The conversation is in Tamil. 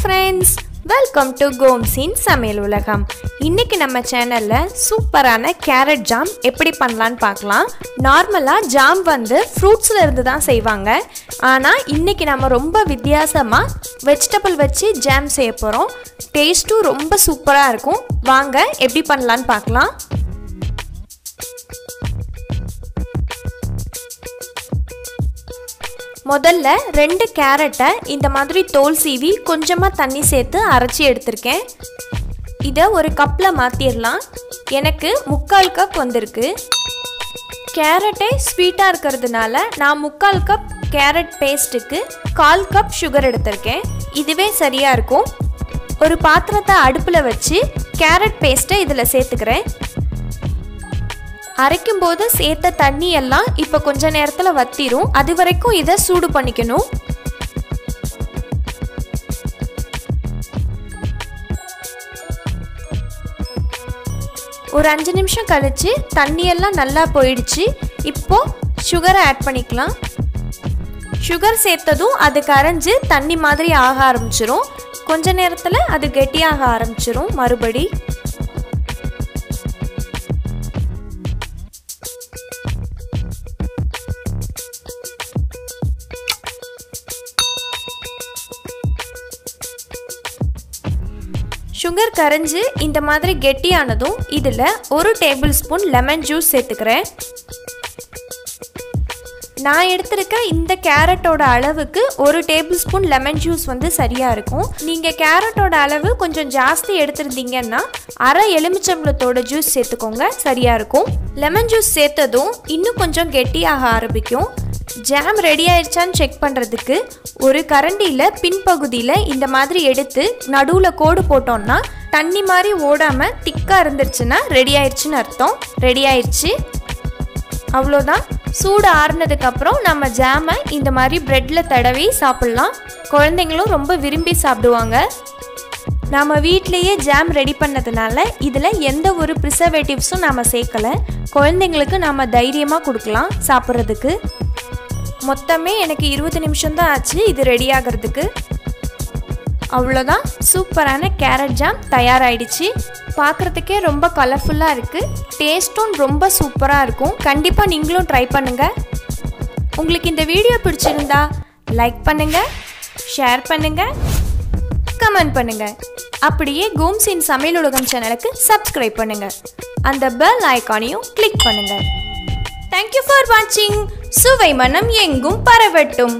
friends, welcome to Goms'N சமையல் உலகம். இன்னைக்கு நம்ம சேனல்ல சூப்பரான கேரட் ஜாம் எப்படி பண்ணலாம்னு பார்க்கலாம். நார்மலா ஜாம் வந்து ஃப்ரூட்ஸ்ல இருந்து தான் செய்வாங்க. ஆனா இன்னைக்கு நம்ம ரொம்ப வித்தியாசமா வெஜிடபிள் வச்சு ஜாம் செய்ய போறோம். டேஸ்டும் ரொம்ப சூப்பரா இருக்கும். வாங்க எப்படி பண்ணலாம்னு பார்க்கலாம். முதல்ல 2 கேரட்டை இந்த மாதிரி தோல் சீவி கொஞ்சமா தண்ணி சேர்த்து அரைச்சி எடுத்துர்க்கேன். இதை ஒரு கப்ல மாத்திரலாம். எனக்கு 3/4 கப் வந்திருக்கு. கேரட்டே ஸ்வீட்டா இருக்கிறதுனால நான் 3/4 கப் கேரட் பேஸ்ட்டுக்கு 1/4 கப் சுகர் எடுத்திருக்கேன். இதுவே சரியா இருக்கும். ஒரு பாத்திரத்தை அடுப்புல வச்சு கேரட் பேஸ்ட்டை இதில் சேர்த்துக்கிறேன். அரைக்கும் போது சேர்த்த தண்ணி எல்லாம் இப்போ கொஞ்ச நேரத்தில் வத்திரும். அது வரைக்கும் இதை சூடு பண்ணிக்கணும். ஒரு 5 நிமிஷம் கழிச்சு தண்ணி எல்லாம் நல்லா போயிடுச்சு. இப்போ சுகரை ஆட் பண்ணிக்கலாம். சுகர் சேர்த்ததும் அது கரைஞ்சு தண்ணி மாதிரி ஆக ஆரம்பிச்சிரும். கொஞ்ச நேரத்தில் அது கெட்டியாக ஆரம்பிச்சிரும். மறுபடி சுகர் கரைஞ்சு இந்த மாதிரி கெட்டியானதும் இதில் 1 டேபிள் ஸ்பூன் லெமன் ஜூஸ் சேர்த்துக்கிறேன். நான் எடுத்திருக்க இந்த கேரட்டோட அளவுக்கு 1 டேபிள் ஸ்பூன் லெமன் ஜூஸ் வந்து சரியாக இருக்கும். நீங்கள் கேரட்டோட அளவு கொஞ்சம் ஜாஸ்தி எடுத்திருந்தீங்கன்னா அரை எலுமிச்சம்பழத்தோட ஜூஸ் சேர்த்துக்கோங்க, சரியாக இருக்கும். லெமன் ஜூஸ் சேர்த்ததும் இன்னும் கொஞ்சம் கெட்டியாக ஆரம்பிக்கும். ஜாம் ரெடி ஆயிடுச்சான்னு செக் பண்ணுறதுக்கு ஒரு கரண்டியில் பின்பகுதியில் இந்த மாதிரி எடுத்து நடுவில் கோடு போட்டோம்னா தண்ணி மாதிரி ஓடாமல் திக்காக இருந்துருச்சுன்னா ரெடி ஆயிடுச்சுன்னு அர்த்தம். ரெடி ஆயிடுச்சு. அவ்வளோதான். சூடு ஆறுனதுக்கப்புறம் நம்ம ஜாமை இந்த மாதிரி ப்ரெட்டில் தடவி சாப்பிட்லாம். குழந்தைங்களும் ரொம்ப விரும்பி சாப்பிடுவாங்க. நாம் வீட்டிலையே ஜாம் ரெடி பண்ணதுனால இதில் எந்த ஒரு ப்ரிசர்வேட்டிவ்ஸும் நாம் சேர்க்கலை. குழந்தைங்களுக்கு நாம் தைரியமாக கொடுக்கலாம் சாப்பிட்றதுக்கு. மொத்தமே எனக்கு 20 நிமிஷம் தான் ஆச்சு இது ரெடி ஆகிறதுக்கு. அவ்வளோதான். சூப்பரான கேரட் ஜாம் தயாராகிடுச்சு. பார்க்குறதுக்கே ரொம்ப கலர்ஃபுல்லாக இருக்குது. டேஸ்ட்டும் ரொம்ப சூப்பராக இருக்கும். கண்டிப்பாக நீங்களும் ட்ரை பண்ணுங்கள். உங்களுக்கு இந்த வீடியோ பிடிச்சிருந்தா லைக் பண்ணுங்கள், ஷேர் பண்ணுங்கள், கமெண்ட் பண்ணுங்கள். அப்படியே கோம்ஸ்'N சமையல் உலகம் சேனலுக்கு சப்ஸ்கிரைப் பண்ணுங்கள். அந்த பெல் ஐக்கானையும் கிளிக் பண்ணுங்கள். Thank you for watching. சுவை மனம் எங்கும் பரவட்டும்.